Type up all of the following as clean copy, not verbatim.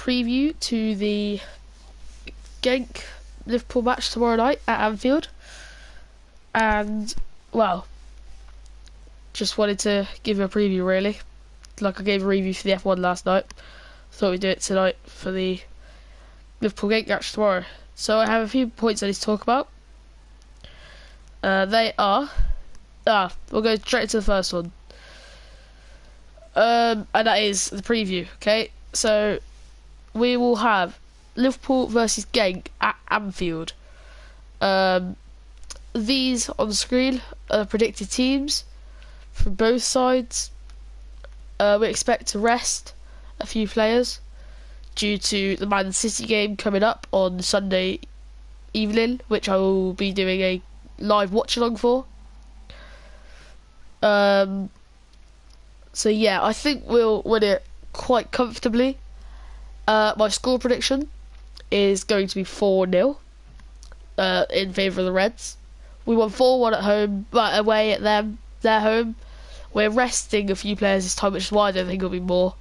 preview to the Genk Liverpool match tomorrow night at Anfield. And, well, just wanted to give you a preview, really. Like I gave a review for the F1 last night. Thought we'd do it tonight for the Liverpool Genk match tomorrow. So I have a few points I need to talk about. They are... we'll go straight into the first one. And that is the preview, okay? So, we will have Liverpool versus Genk at Anfield. These on the screen are predicted teams from both sides. We expect to rest a few players due to the Man City game coming up on Sunday evening, which I will be doing a live watch along for. So yeah, I think we'll win it quite comfortably. My score prediction is going to be 4-0 in favour of the Reds. We won 4-1 at home, but away at them, their home. We're resting a few players this time, which is why I don't think it'll be more.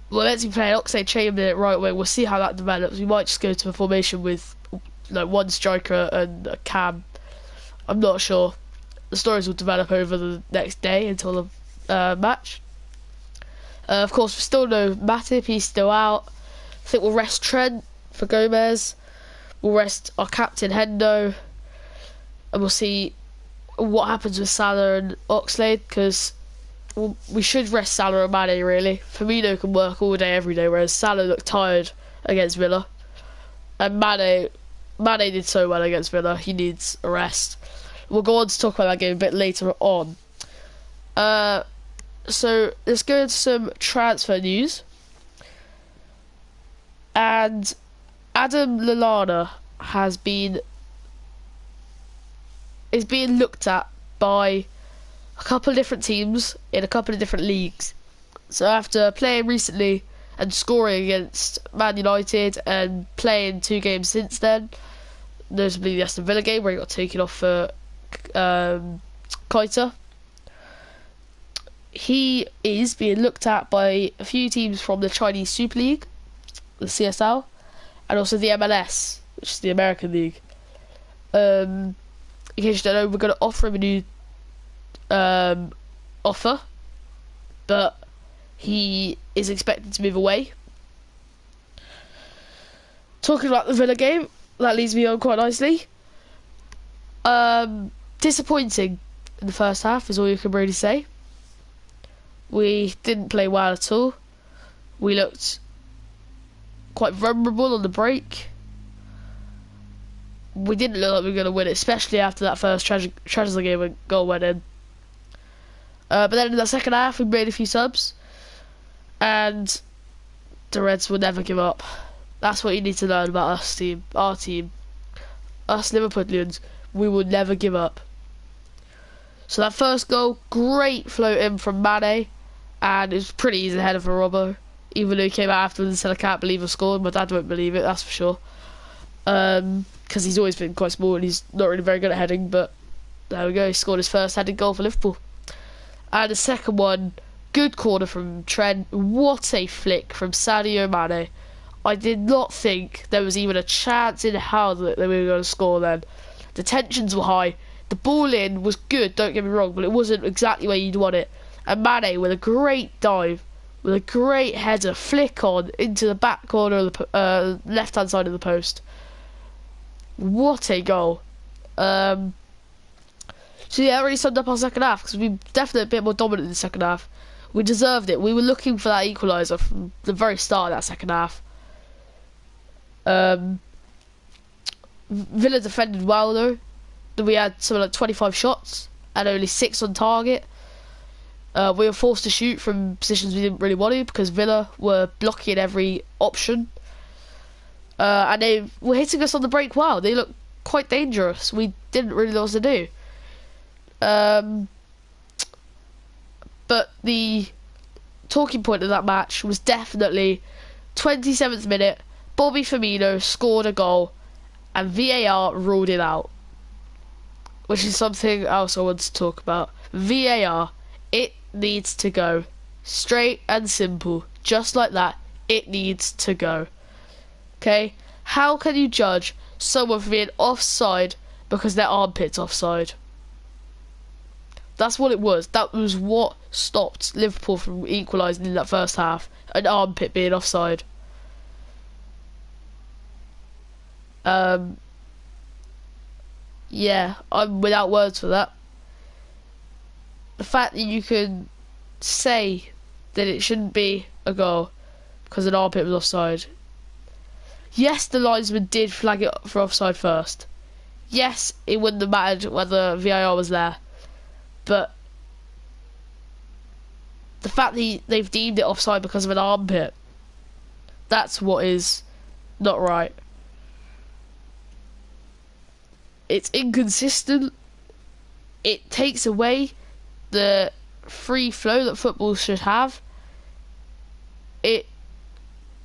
We're meant to be playing Oxlade-Chamberlain at right wing. We'll see how that develops. We might just go to a formation with like one striker and a cam. I'm not sure. The stories will develop over the next day until the match. Of course, we still know Matip, he's still out. I think we'll rest Trent for Gomez. We'll rest our captain Hendo. And we'll see what happens with Salah and Oxlade, because we should rest Salah and Mane, really. Firmino can work all day, every day, whereas Salah looked tired against Villa. And Mane did so well against Villa, he needs a rest. We'll go on to talk about that game a bit later on. So let's go into some transfer news. And Adam Lallana is being looked at by a couple of different teams in a couple of different leagues. So after playing recently and scoring against Man United and playing 2 games since then, notably the Aston Villa game where he got taken off for Keita, he is being looked at by a few teams from the Chinese Super League, the CSL, and also the MLS, which is the American League. In case you don't know, we're going to offer him a new offer, but he is expected to move away. Talking about the Villa game, that leads me on quite nicely. Disappointing in the first half is all you can really say. We didn't play well at all. We looked quite vulnerable on the break. We didn't look like we were going to win it, especially after that first tragedy game when goal went in. But then in the second half, we made a few subs, and the Reds will never give up. That's what you need to learn about us, team, our team, us Liverpoolians. We will never give up. So that first goal, great float in from Mane, and it was pretty easy header for Robbo. Even though he came out afterwards and said, I can't believe I scored. My dad won't believe it, that's for sure. Because he's always been quite small and he's not really very good at heading, but there we go, he scored his first headed goal for Liverpool. And the second one, good corner from Trent. What a flick from Sadio Mane. I did not think there was even a chance in hell that we were going to score then. The tensions were high. The ball in was good, don't get me wrong, but it wasn't exactly where you'd want it. And Mane with a great dive, with a great header, flick on into the back corner of the left-hand side of the post. What a goal. So yeah, that really summed up our second half, because we were definitely a bit more dominant in the second half. We deserved it. We were looking for that equaliser from the very start of that second half. Villa defended well though. We had something like 25 shots and only 6 on target. We were forced to shoot from positions we didn't really want to because Villa were blocking every option. And they were hitting us on the break well. They looked quite dangerous. We didn't really know what to do. But the talking point of that match was definitely 27th minute, Bobby Firmino scored a goal and VAR ruled it out. Which is something else I want to talk about. VAR, it needs to go. Straight and simple. Just like that. It needs to go. Okay? How can you judge someone for being offside because their armpit's offside? That's what it was. That was what stopped Liverpool from equalising in that first half. An armpit being offside. Yeah, I'm without words for that. The fact that you can say that it shouldn't be a goal because an armpit was offside. Yes, the linesman did flag it for offside first. Yes, it wouldn't have mattered whether VAR was there. But the fact that they've deemed it offside because of an armpit, that's what is not right. It's inconsistent. It takes away the free flow that football should have. It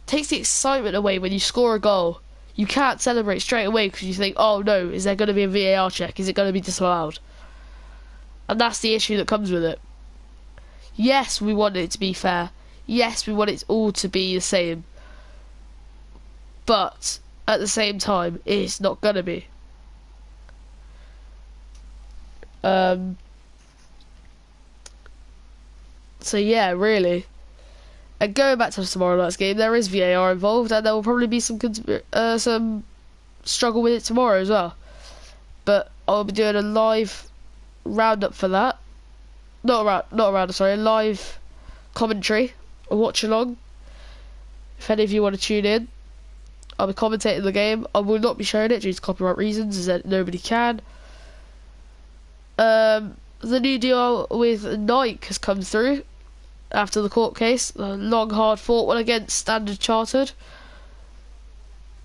takes the excitement away when you score a goal. You can't celebrate straight away because you think, oh no, is there going to be a VAR check? Is it going to be disallowed? And that's the issue that comes with it. Yes, we want it to be fair. Yes, we want it all to be the same. But at the same time, it's not going to be. So yeah, really. And going back to tomorrow night's game, there is VAR involved, and there will probably be some struggle with it tomorrow as well. But I'll be doing a live roundup for that. Not a roundup, sorry, a live commentary, a watch along. If any of you want to tune in, I'll be commentating the game. I will not be showing it due to copyright reasons, as that nobody can. The new deal with Nike has come through after the court case. The long, hard fought one against Standard Chartered.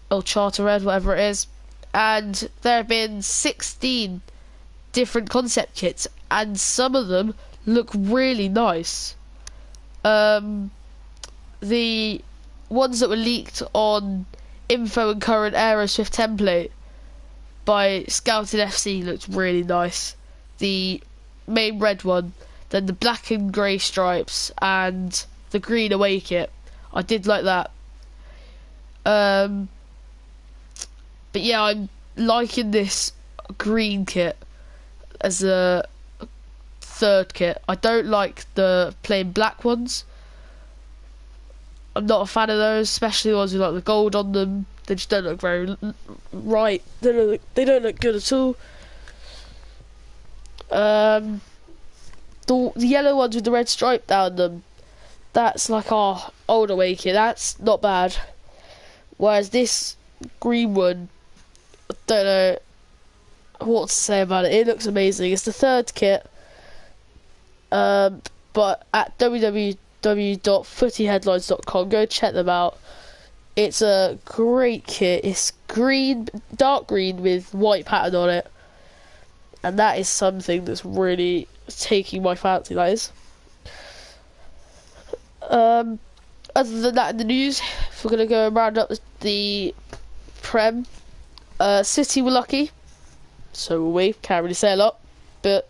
Or Charter Red, whatever it is. And there have been 16 different concept kits, and some of them look really nice. The ones that were leaked on Info and Current Aeroswift template by Scouted FC looked really nice. The main red one, then the black and grey stripes, and the green away kit. I did like that. But yeah, I'm liking this green kit as a third kit. I don't like the plain black ones. I'm not a fan of those, especially the ones with like the gold on them. They just don't look very right. They don't look good at all. The yellow ones with the red stripe down them, that's like our older way kit. That's not bad. Whereas this green one, I don't know what to say about it. It looks amazing. It's the third kit. But at www.footyheadlines.com, go check them out. It's a great kit. It's green, dark green with white pattern on it. And that is something that's really taking my fancy, that is. Other than that in the news, if we're going to go and round up the Prem, City were lucky. So were we. Can't really say a lot. But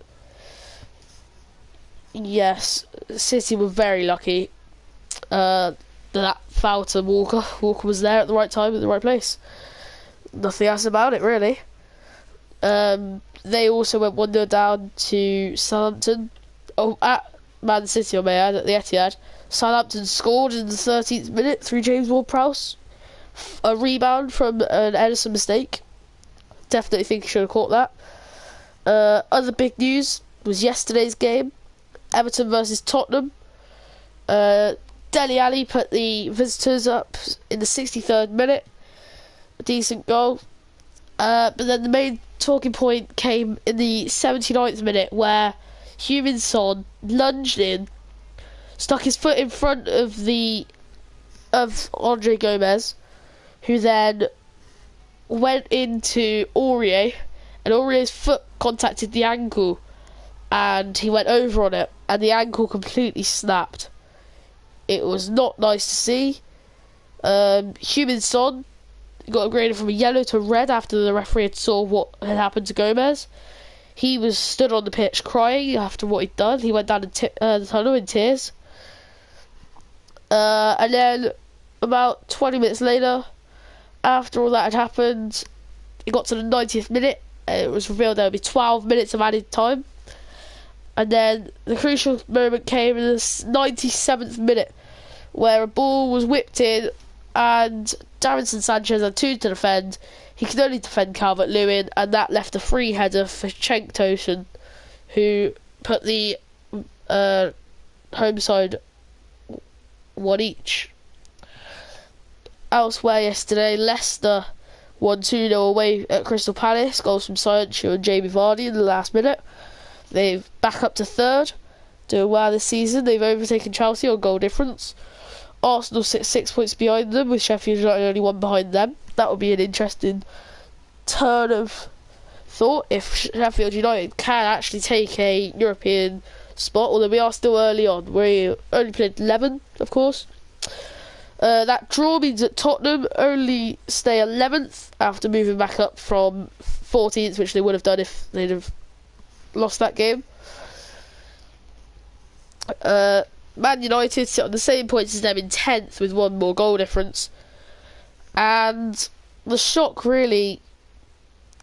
yes, City were very lucky that foul to Walker. Walker was there at the right time, at the right place. Nothing else about it, really. They also went 1-0 down to Southampton. Oh, at Man City, I may add, at the Etihad. Southampton scored in the 13th minute through James Ward-Prowse. A rebound from an Ederson mistake. Definitely think he should have caught that. Other big news was yesterday's game. Everton versus Tottenham. Dele Alli put the visitors up in the 63rd minute. A decent goal. But then the main talking point came in the 79th minute, where Heung-min Son lunged in, stuck his foot in front of Andre Gomez, who then went into Aurier, and Aurier's foot contacted the ankle, and he went over on it, and the ankle completely snapped. It was not nice to see. Heung-min Son got upgraded from a yellow to red after the referee had saw what had happened to Gomez. He was stood on the pitch crying after what he'd done. He went down the tunnel in tears. And then about 20 minutes later, after all that had happened, it got to the 90th minute, and it was revealed there would be 12 minutes of added time. And then the crucial moment came in the 97th minute, where a ball was whipped in, and Davinson Sanchez had two to defend. He could only defend Calvert-Lewin, and that left a free header for Cenk Tosun, who put the home side one each. Elsewhere yesterday, Leicester won 2-0 away at Crystal Palace. Goals from Sancho and Jamie Vardy in the last minute. They've back up to third, doing well this season. They've overtaken Chelsea on goal difference. Arsenal sit 6 points behind them, with Sheffield United only one behind them. That would be an interesting turn of thought if Sheffield United can actually take a European spot, although we are still early on. We only played 11, of course. That draw means that Tottenham only stay 11th after moving back up from 14th, which they would have done if they'd have lost that game. Man United sit on the same points as them in 10th with one more goal difference. And the shock really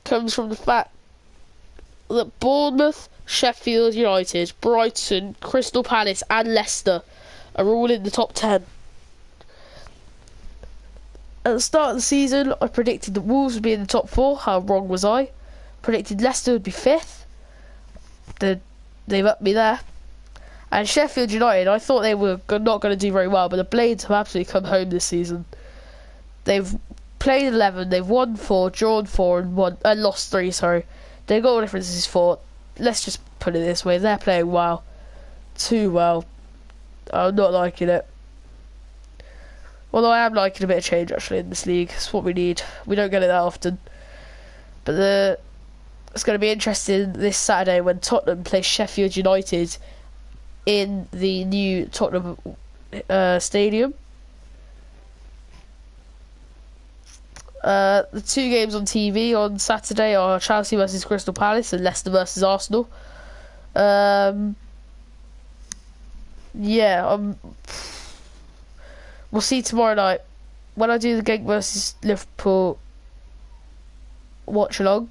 comes from the fact that Bournemouth, Sheffield United, Brighton, Crystal Palace and Leicester are all in the top 10. At the start of the season, I predicted that Wolves would be in the top 4. How wrong was I? Predicted Leicester would be 5th. They've upped me there. And Sheffield United, I thought they were not going to do very well, but the Blades have absolutely come home this season. They've played 11, they've won 4, drawn 4, and lost 3. Sorry, their goal difference is 4. Let's just put it this way: they're playing well, too well. I'm not liking it. Although I am liking a bit of change actually in this league. It's what we need. We don't get it that often. But it's going to be interesting this Saturday when Tottenham play Sheffield United in the new Tottenham stadium. The two games on TV on Saturday are Chelsea versus Crystal Palace and Leicester versus Arsenal. We'll see tomorrow night when I do the Genk versus Liverpool watch along.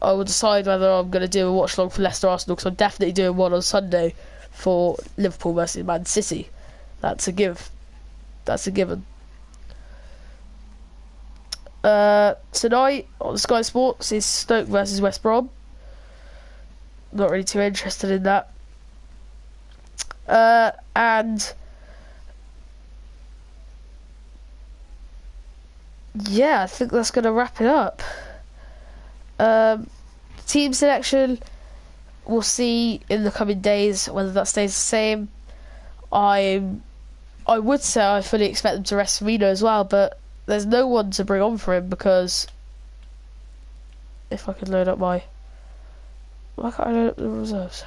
I will decide whether I'm going to do a watch along for Leicester Arsenal, because I'm definitely doing one on Sunday for Liverpool versus Man City. That's a given. Tonight on Sky Sports is Stoke versus West Brom. Not really too interested in that. And yeah, I think that's going to wrap it up. Team selection, we'll see in the coming days whether that stays the same. I would say I fully expect them to rest Firmino as well, but there's no one to bring on for him, because if I could load up why can't I load up the reserves?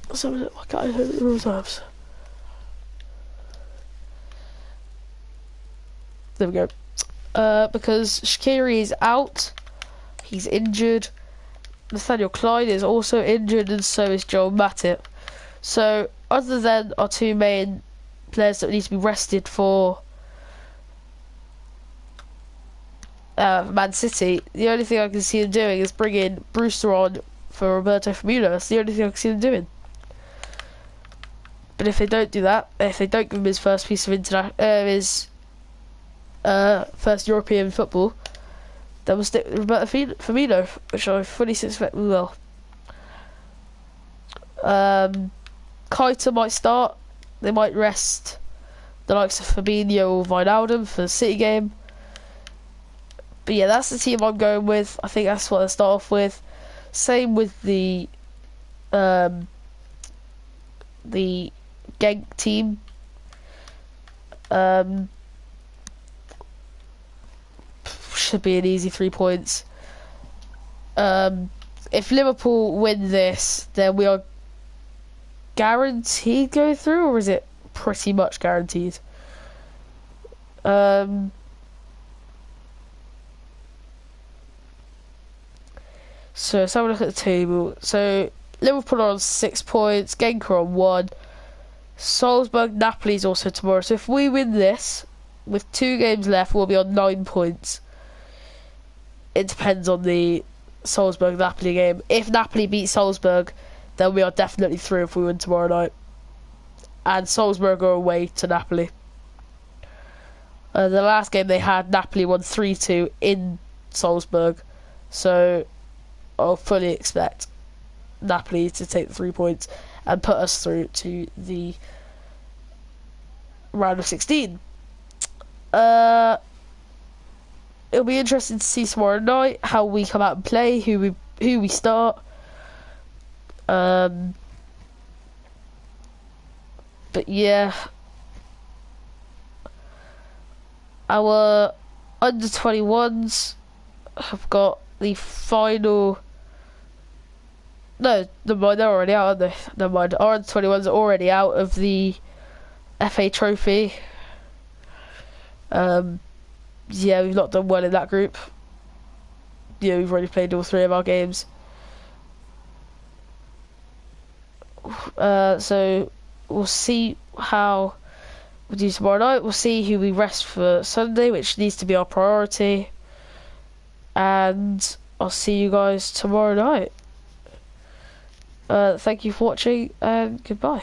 Why can't I load up the reserves? There we go. Because Shaqiri is out, he's injured. Nathaniel Clyne is also injured, and so is Joel Matip. So, other than our two main players that need to be rested for Man City, the only thing I can see them doing is bringing Brewster on for Roberto Firmino. That's the only thing I can see them doing. But if they don't do that, if they don't give him his first piece of first European football, then we'll stick with Roberto Firmino, which I fully suspect we will. Keita might start. They might rest the likes of Fabinho or Wijnaldum for the City game. But yeah, that's the team I'm going with. I think that's what I'll start off with. Same with the Genk team. Should be an easy 3 points. If Liverpool win this, then we are guaranteed going through, or is it pretty much guaranteed? So let's have a look at the table. So Liverpool are on 6 points, Genk are on 1, Salzburg, Napoli is also tomorrow. So if we win this, with 2 games left, we'll be on 9 points. It depends on the Salzburg-Napoli game. If Napoli beat Salzburg, then we are definitely through if we win tomorrow night. And Salzburg are away to Napoli. The last game they had, Napoli won 3-2 in Salzburg. So I'll fully expect Napoli to take the 3 points and put us through to the round of 16. It'll be interesting to see tomorrow night how we come out and play, who we start. But yeah, our under 21s have got the final. No, never mind, they're already out, aren't they? Never mind, our under 21s are already out of the FA Trophy. Yeah, we've not done well in that group. Yeah, we've already played all 3 of our games. So we'll see how we do tomorrow night. We'll see who we rest for Sunday, which needs to be our priority. And I'll see you guys tomorrow night. Thank you for watching, and goodbye.